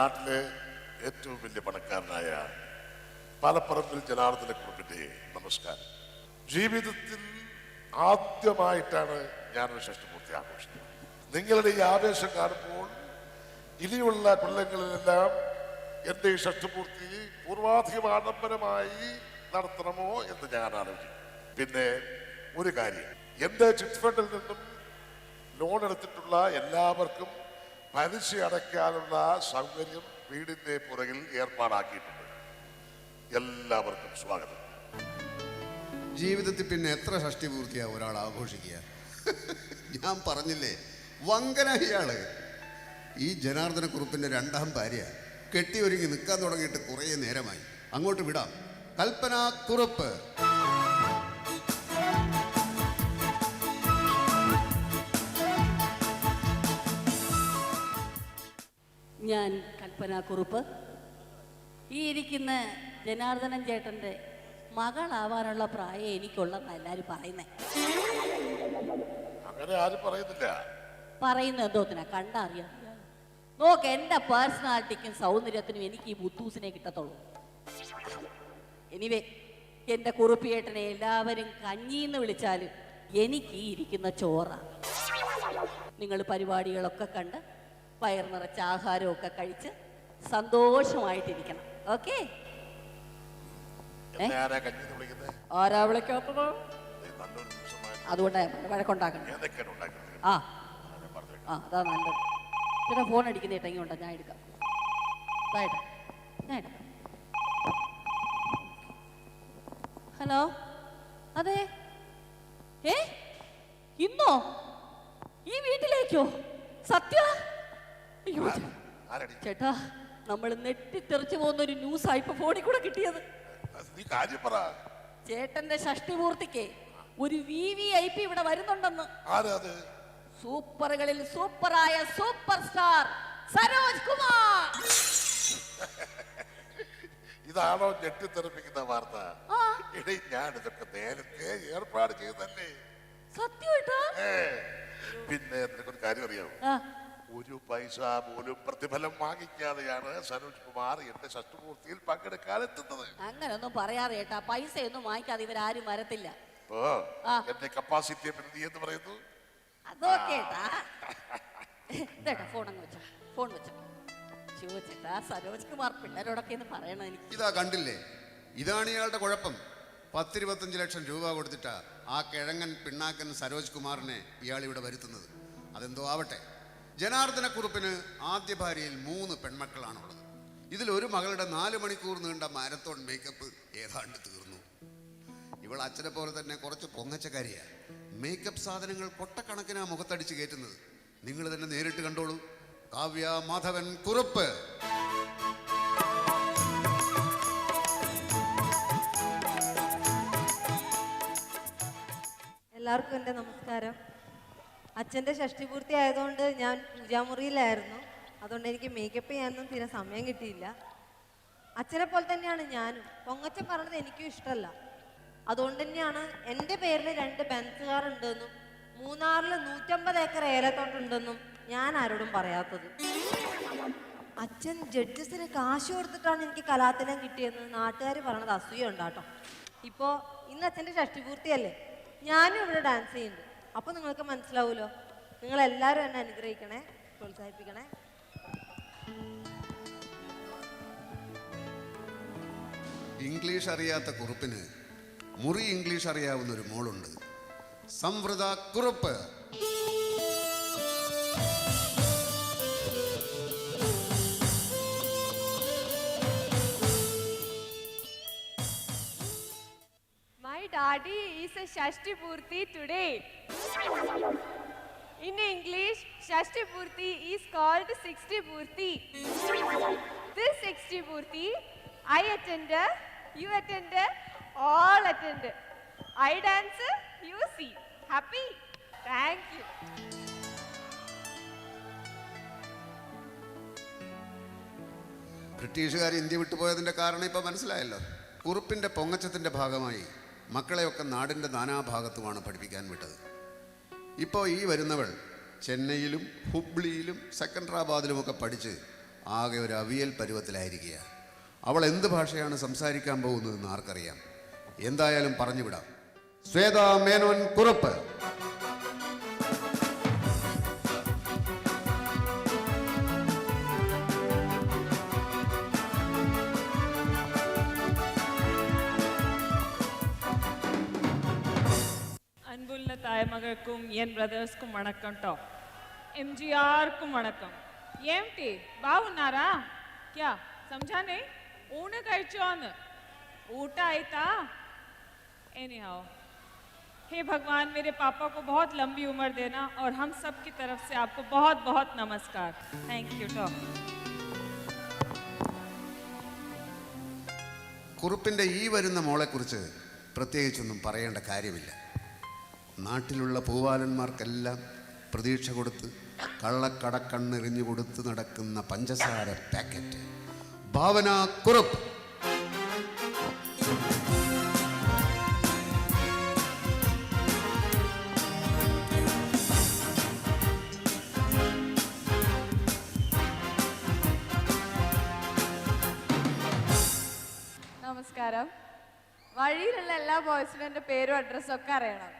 നാട്ടിലെ ഏറ്റവും വലിയ പണക്കാരനായ പാലപ്പറമ്പിൽ ജനാർദ്ദനക്കുറുപ്പിന്റെ നമസ്കാരം. ജീവിതത്തിൽ ആദ്യമായിട്ടാണ് ഞാനൊരു ഷഷ്ടിപൂർത്തി ആഘോഷിക്കുന്നത്. നിങ്ങളുടെ ഈ ആവേശം കാണുമ്പോൾ ഇനിയുള്ള കൊല്ലങ്ങളിലെല്ലാം എൻ്റെ ഈ ഷഷ്ടിപൂർത്തി പൂർവാധികമാഡംബരമായി നടത്തണമോ എന്ന് ഞാൻ ആലോചിക്കും. പിന്നെ ഒരു കാര്യം, എൻ്റെ ചിറ്റ് ഫണ്ടിൽ നിന്നും ലോൺ എടുത്തിട്ടുള്ള എല്ലാവർക്കും പലിശ അടയ്ക്കാനുള്ള സൗകര്യം വീടിന്റെ പുറകിൽ ഏർപ്പാടാക്കിയിട്ടുണ്ട്. എല്ലാവർക്കും സ്വാഗതം. ജീവിതത്തിൽ പിന്നെ എത്ര ഷഷ്ടി പൂർത്തിയാവും ഒരാൾ ആഘോഷിക്കുക? ഞാൻ പറഞ്ഞില്ലേ, വങ്കന ഇയാള്. ഈ ജനാർദ്ദനക്കുറുപ്പിന്റെ രണ്ടാം ഭാര്യ കെട്ടി ഒരുങ്ങി നിൽക്കാൻ തുടങ്ങിയിട്ട് കുറേ നേരമായി. അങ്ങോട്ട് വിടാം. കൽപ്പന കുറുപ്പ്. ഞാൻ കൽപ്പന കുറുപ്പ്. ഈ ഇരിക്കുന്ന ജനാർദ്ദനൻ ചേട്ടൻ്റെ മകളാവാനുള്ള പ്രായം എനിക്കുള്ളതെന്ന് എല്ലാവരും പറയുന്നേ. അങ്ങനെ ആരും പറയുന്നില്ല. പറയുന്ന എന്തോത്തിനാ? കണ്ടറിയാം. നോക്ക്, എൻ്റെ പേഴ്സണാലിറ്റിക്കും സൗന്ദര്യത്തിനും എനിക്ക് ഈ മുത്തൂസിനെ കിട്ടത്തുള്ളൂ. എനിവേ, എൻ്റെ കുറുപ്പിയേട്ടനെ എല്ലാവരും കഞ്ഞിന്ന് വിളിച്ചാലും എനിക്ക് ഈ ഇരിക്കുന്ന ചോറാണ്. നിങ്ങൾ പരിപാടികളൊക്കെ കണ്ട് വയർ നിറച്ച ആഹാരമൊക്കെ കഴിച്ച് സന്തോഷമായിട്ടിരിക്കണം. ഓക്കെ? ആരാ വിളിക്കാത്തത്? അതുകൊണ്ട് വഴക്കുണ്ടാക്കണം. ആ അതാ നല്ലത്. ചേട്ടാ ഫോൺ അടിക്കുന്ന ഇട്ടെങ്കിൽ ഉണ്ടോ? ഞാൻ എടുക്കാം. ഞാൻ എടുക്കാം. ഹലോ, അതെ. ഇന്നോ ഈ വീട്ടിലേക്കോ? സത്യ? ചേട്ടാ, നമ്മൾ നെട്ടിത്തെറിച്ചു പോകുന്ന ഒരു ന്യൂസായി ഇപ്പൊ ഫോണിൽ കൂടെ കിട്ടിയത്. ചേട്ടന്റെ ഷഷ്ടിപൂർത്തിക്ക് ഒരു VVIP ഇവിടെ വരുന്നുണ്ടെന്ന്. സൂപ്പറുകളിൽ സൂപ്പറായ സൂപ്പർ സ്റ്റാർ സരോജ് കുമാർ. ഇതാണോ ഞെട്ടിത്തെറിപ്പിക്കുന്ന വാർത്ത? ഞാൻ ഇതൊക്കെ നേരത്തെ ഏർപ്പാട് ചെയ്തല്ലേ. സത്യമായിട്ടാ? പിന്നെ നിനക്കൊരു കാര്യം അറിയാമോ? ഒരു പൈസ പോലും പ്രതിഫലം വാങ്ങിക്കാതെയാണ് സരോജ് കുമാർ എന്റെ ഷഷ്ടിപൂർത്തിയിൽ പങ്കെടുക്കാൻ എത്തുന്നത്. അങ്ങനൊന്നും പറയാതെ ചേട്ടാ, പൈസയൊന്നും വാങ്ങിക്കാതെ ഇവരാരും വരത്തില്ല. എന്റെ കപ്പാസിറ്റിയെ പറ്റി നീ എന്ത് പറയുന്നു? അതൊക്കേട്ടാ. ഫോൺ അങ്ങ് വെച്ചോ, ഫോൺ വെച്ചോ. ചേട്ടാ, സരോജ് കുമാർ പിള്ളേരോടൊക്കെ എന്ന് പറയണം എനിക്ക്. ഇതാ കണ്ടില്ലേ, ഇതാണ് ഇയാളുടെ കുഴപ്പം. 10-25 ലക്ഷം രൂപ കൊടുത്തിട്ടാ ആ കിഴങ്ങൻ പിണ്ണാക്കൻ സരോജ് കുമാറിനെ ഇയാൾ ഇവിടെ വരുത്തുന്നത്. അതെന്തോ ആവട്ടെ. ജനാർദ്ദനക്കുറുപ്പിന് ആദ്യ ഭാര്യയിൽ 3 പെൺമക്കളാണുള്ളത്. ഇതിലൊരു മകളുടെ 4 മണിക്കൂർ നീണ്ട മാരത്തോൺ മേക്കപ്പ് ഏതാണ്ട് തീർന്നു. ഇവൾ അച്ഛനെ പോലെ തന്നെ കുറച്ച് പൊങ്ങച്ചക്കാരിയാണ്. മേക്കപ്പ് സാധനങ്ങൾ കൊട്ടക്കണക്കിനാ മുഖത്തടിച്ച് കയറ്റുന്നത്. നിങ്ങൾ തന്നെ നേരിട്ട് കണ്ടോളൂ. കാവ്യ മാധവൻ കുറുപ്പ്. എല്ലാവർക്കും എൻ്റെ നമസ്കാരം. അച്ഛൻ്റെ ഷഷ്ടിപൂർത്തി ആയതുകൊണ്ട് ഞാൻ പൂജാമുറിയിലായിരുന്നു. അതുകൊണ്ട് എനിക്ക് മേക്കപ്പ് ചെയ്യാനൊന്നും തീരെ സമയം കിട്ടിയില്ല. അച്ഛനെ പോലെ തന്നെയാണ് ഞാനും. പൊങ്ങച്ചൻ പറഞ്ഞത് എനിക്കും ഇഷ്ടമല്ല. അതുകൊണ്ട് തന്നെയാണ് എൻ്റെ പേരിൽ 2 ബെൻസ് കാർ ഉണ്ടെന്നും 3 150 ഏക്കർ ഏലത്തോട്ടുണ്ടെന്നും ഞാൻ ആരോടും പറയാത്തത്. അച്ഛൻ ജഡ്ജസിന് കാശ് കൊടുത്തിട്ടാണ് എനിക്ക് കലാതിലകം കിട്ടിയെന്ന് നാട്ടുകാർ പറയണത് അസൂയ ഉണ്ടാട്ടോ. ഇപ്പോൾ ഇന്ന് അച്ഛൻ്റെ ഷഷ്ടിപൂർത്തിയല്ലേ, ഞാനും ഇവിടെ ഡാൻസ് ചെയ്യുന്നുണ്ട്. അപ്പോൾ നിങ്ങൾക്ക് മനസ്സിലാവുമല്ലോ. നിങ്ങളെല്ലാവരും എന്നെ അനുഗ്രഹിക്കണേ, പ്രോത്സാഹിപ്പിക്കണേ. ഇംഗ്ലീഷ് അറിയാത്ത കുറുപ്പിന് മുറി ഇംഗ്ലീഷ് അറിയാവുന്ന ഒരു മോളുണ്ട്, സംവൃത Kurup. My daddy is a Shashti Purti today. In English, Shashti Purti is called 60 Purti. This 60 Purti, I attended, you attended, all attended. I dance, you see. Happy? Thank you. ബ്രിട്ടീഷുകാർ India വിട്ടുപോയതിൻ്റെ കാരണം ഇപ്പം മനസ്സിലായല്ലോ. കുറുപ്പിൻ്റെ പൊങ്ങച്ചത്തിൻ്റെ ഭാഗമായി മക്കളെയൊക്കെ നാടിൻ്റെ നാനാഭാഗത്തുമാണ് പഠിപ്പിക്കാൻ വിട്ടത്. ഇപ്പോൾ ഈ വരുന്നവൾ ചെന്നൈയിലും ഹുബ്ലിയിലും സെക്കൻഡറാബാദിലുമൊക്കെ പഠിച്ച് ആകെ ഒരു അവിയൽ പരുവത്തിലായിരിക്കുക. അവൾ എന്ത് ഭാഷയാണ് സംസാരിക്കാൻ പോകുന്നതെന്ന് ആർക്കറിയാം. എന്തായാലും പറഞ്ഞുവിടാം. ശ്വേത മേനോൻ കുറുപ്പ്. அன்புள்ள தாய்மகளுக்கும் என் பிரதர்ஸ்க்கும் வணக்கம் ട്ടോ ఎంజీఆర్க்கும் వణకం ఏంటి బాగున్నారా क्या समझा नहीं ऊन കഴിച്ചോന്ന് ऊट आयता एनीहाउ हे भगवान मेरे पापा को बहुत लंबी उम्र देना और हम सब की तरफ से आपको बहुत बहुत नमस्कार थैंक यू ട്ടോ കുറുപ്പിൻ്റെ ഈ വരുന്ന മോളെക്കുറിച്ച് പ്രത്യേകിച്ചൊന്നും പറയേണ്ട കാര്യമില്ല. നാട്ടിലുള്ള പൂവാലന്മാർക്കെല്ലാം പ്രതീക്ഷ കൊടുത്ത് കള്ളക്കടക്കണ്ണെറിഞ്ഞു കൊടുത്ത് നടക്കുന്ന പഞ്ചസാര പാക്കറ്റ് ഭാവന കുറുപ്പ്. നമസ്കാരം. വഴിയിലുള്ള എല്ലാ ബോയ്സിനും എൻ്റെ പേരും അഡ്രസ്സും ഒക്കെ അറിയണം.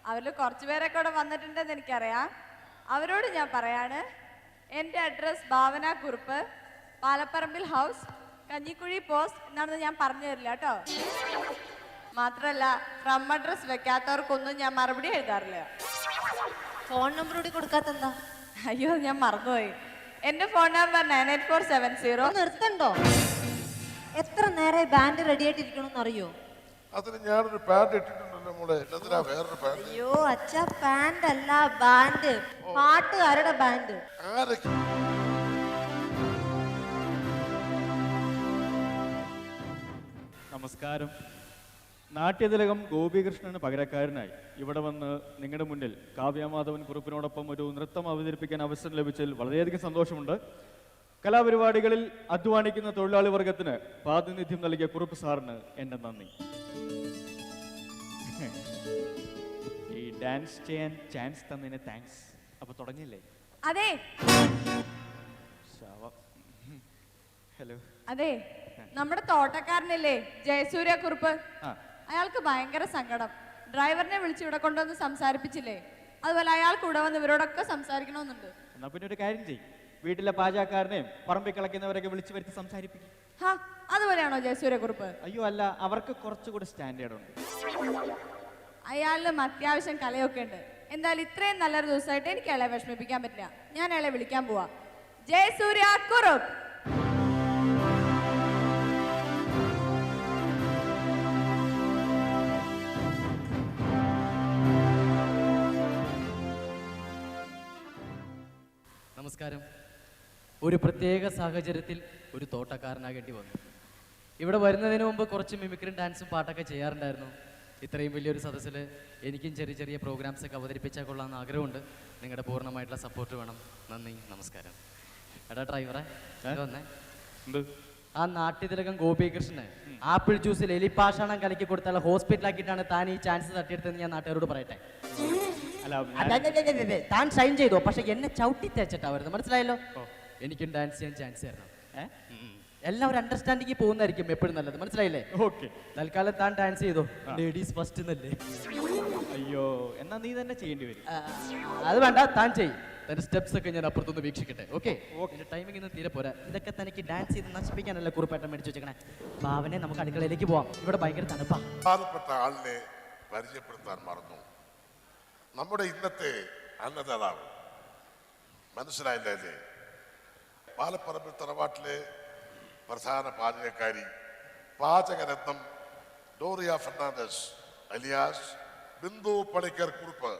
അവരിൽ കുറച്ച് പേരൊക്കെ ഇവിടെ വന്നിട്ടുണ്ടെന്ന് എനിക്കറിയാം. അവരോട് ഞാൻ പറയാണ്, എൻ്റെ അഡ്രസ്സ് ഭാവന കുറുപ്പ്, പാലപ്പറമ്പിൽ ഹൗസ്, കഞ്ഞിക്കുഴി പോസ്റ്റ് എന്നാണെന്ന് ഞാൻ പറഞ്ഞു തരില്ല കേട്ടോ. മാത്രമല്ല ഫ്രം അഡ്രസ് വെക്കാത്തവർക്കൊന്നും ഞാൻ മറുപടി എഴുതാറില്ല. ഫോൺ നമ്പർ കൂടി കൊടുക്കാത്തെന്താ? അയ്യോ ഞാൻ മറന്നുപോയി. എൻ്റെ ഫോൺ നമ്പർ 98470. നിർത്തണ്ടോ? എത്ര നേരെ ബാൻഡ് റെഡി ആയിട്ടിരിക്കണമെന്ന് അറിയോ? അതിന് ഞാനൊരു പാൻറ് ഇട്ടിട്ടുണ്ടല്ലോ മോളെ. എന്തിനാ വേറൊരു പാൻറ്? അയ്യോ അച്ഛ, പാൻറ് അല്ല ബാൻഡ്, പാട്ടുകാരുടെ ബാൻഡ്. ആരൊക്കെ? നമസ്കാരം. നാട്യതിലകം ഗോപികൃഷ്ണന് പകരക്കാരനായി ഇവിടെ വന്ന് നിങ്ങളുടെ മുന്നിൽ കാവ്യമാധവൻ കുറുപ്പിനോടൊപ്പം ഒരു നൃത്തം അവതരിപ്പിക്കാൻ അവസരം ലഭിച്ചതിൽ വളരെയധികം സന്തോഷമുണ്ട്. കലാപരിപാടികളിൽ അധ്വാനിക്കുന്ന തൊഴിലാളി വർഗത്തിന് പ്രാതിനിധ്യം നൽകിയ കുറുപ്പ് സാറിന് എൻ്റെ നന്ദി. ഈ ഡാൻസ് ചെയ്യാൻ ചാൻസ് തന്നതിന് താങ്ക്സ്. അപ്പൊ തുടങ്ങിയില്ലേ? അതെ ഹലോ. അതെ, നമ്മുടെ തോട്ടക്കാരനില്ലേ ജയസൂര്യ കുറുപ്പ്, ആ. അയാൾക്ക് ഭയങ്കര സങ്കടം. ഡ്രൈവറിനെ വിളിച്ച് ഇവിടെ കൊണ്ടുവന്ന് സംസാരിപ്പിച്ചില്ലേ, അതുപോലെ അയാൾക്ക് ഇവിടെ വന്ന് ഇവരോടൊക്കെ സംസാരിക്കണമെന്നുണ്ട്. എന്നാ പിന്നെ ഒരു കാര്യം ചെയ്യും, വീട്ടിലെ പാചകക്കാരനെയും പറമ്പിൽ കളിക്കുന്നവരൊക്കെ വിളിച്ചു വരുത്തി സംസാരിപ്പിക്കും. ഹാ, അതുപോലെയാണോ ജയസൂര്യ കുറുപ്പ്? അയ്യോ അല്ല, അവർക്ക് കുറച്ചുകൂടി സ്റ്റാൻഡേർഡ് ഉണ്ട്. അയാളിലും അത്യാവശ്യം കലയൊക്കെ ഉണ്ട്. എന്തായാലും ഇത്രയും നല്ലൊരു ദിവസമായിട്ട് എനിക്ക് അയാളെ വിഷമിപ്പിക്കാൻ പറ്റില്ല. ഞാൻ അയാളെ വിളിക്കാൻ പോവാ. ജയസൂര്യ കുറുപ്പ്. നമസ്കാരം. ഒരു പ്രത്യേക സാഹചര്യത്തിൽ ഒരു തോട്ടക്കാരനാകേണ്ടി വന്നു. ഇവിടെ വരുന്നതിന് മുമ്പ് കുറച്ച് മിമിക്രിയും ഡാൻസും പാട്ടൊക്കെ ചെയ്യാറുണ്ടായിരുന്നു. ഇത്രയും വലിയൊരു സദസ്സിൽ എനിക്കും ചെറിയ ചെറിയ പ്രോഗ്രാംസ് ഒക്കെ അവതരിപ്പിച്ചാൽ കൊള്ളാമെന്ന് ആഗ്രഹമുണ്ട്. നിങ്ങളുടെ പൂർണ്ണമായിട്ടുള്ള സപ്പോർട്ട് വേണം. നന്ദി, നമസ്കാരം. എടാ ഡ്രൈവറെ, വന്നേ. ആ നാട്യതിലകം ഗോപികൃഷ്ണന് ആപ്പിൾ ജ്യൂസിൽ എലിപ്പാഷാണം കലക്കി കൊടുത്താൽ ഹോസ്പിറ്റലാക്കിയിട്ടാണ് താൻ ഈ ചാൻസ് തട്ടിയെടുത്തെന്ന് ഞാൻ നാട്ടുകാരോട് പറയട്ടെ. താൻ ഷൈൻ ചെയ്തോ, പക്ഷെ എന്നെ ചവിട്ടി തേച്ചിട്ടാ വരുന്നത്, മനസ്സിലായല്ലോ. എനിക്കും ഡാൻസ് ചെയ്യാൻ ചാൻസ് തരണം. എല്ലാവരും അണ്ടർസ്റ്റാൻഡിങ് പോകുന്നതായിരിക്കും എപ്പോഴും നല്ലത്, മനസ്സിലായില്ലേ? ഓക്കെ. തൽക്കാലം താൻ ഡാൻസ് ചെയ്തോ, ലേഡീസ് ഫസ്റ്റ് എന്നല്ലേ. അയ്യോ, എന്നാ നീ തന്നെ ചെയ്യേണ്ടി വരും. അത് വേണ്ട, താൻ ചെയ്യും. തന്റെ സ്റ്റെപ്സ് ഒക്കെ ഞാൻ അപ്പുറത്തൊന്ന് വീക്ഷിക്കട്ടെ. ഓക്കെ, ടൈമിംഗ് ഇന്ന് തീരെ പോരാ. ഇതൊക്കെ തനിക്ക് ഡാൻസ് ചെയ്ത് നശിപ്പിക്കാനല്ല കുറുപ്പേട്ടൻ മേടിച്ചു വെച്ചേക്കണേ. ഭാവനെ നമുക്ക് അടുക്കളയിലേക്ക് പോവാം, ഇവിടെ ഭയങ്കര തണുപ്പാ. പ്രധാനപ്പെട്ട ആളിനെ പരിചയപ്പെടുത്താൻ മറന്നു. നമ്മുടെ ഇന്നത്തെ അന്നദാതാവ് മനസ്സിലായില്ലേ? പാലപ്പറമ്പിൽ തറവാട്ടിലെ പ്രധാന പാചകക്കാരി, പാചകരത്നം ഡോറിയ ഫെർണാണ്ടസ് അലിയാസ് ബിന്ദു പണിക്കർ കുറുപ്പ്.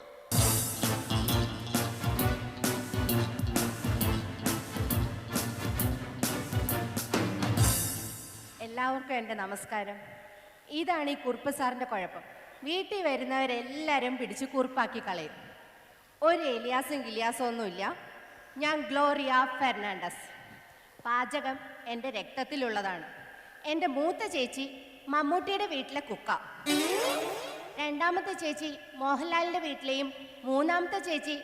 എല്ലാവർക്കും എൻ്റെ നമസ്കാരം. ഇതാണ് ഈ കുറുപ്പ് സാറിൻ്റെ കുഴപ്പം. വീട്ടിൽ വരുന്നവരെല്ലാവരും പിടിച്ച് കുറുപ്പാക്കി കളയും. ഒരു എലിയാസും ഗിലിയാസും ഒന്നുമില്ല. ഞാൻ ഗ്ലോറിയ ഫെർണാണ്ടസ്. പാചകം എൻ്റെ രക്തത്തിലുള്ളതാണ്. എൻ്റെ മൂത്ത ചേച്ചി മമ്മൂട്ടിയുടെ വീട്ടിലെ കുക്ക, രണ്ടാമത്തെ ചേച്ചി മോഹൻലാലിൻ്റെ വീട്ടിലെയും, മൂന്നാമത്തെ ചേച്ചി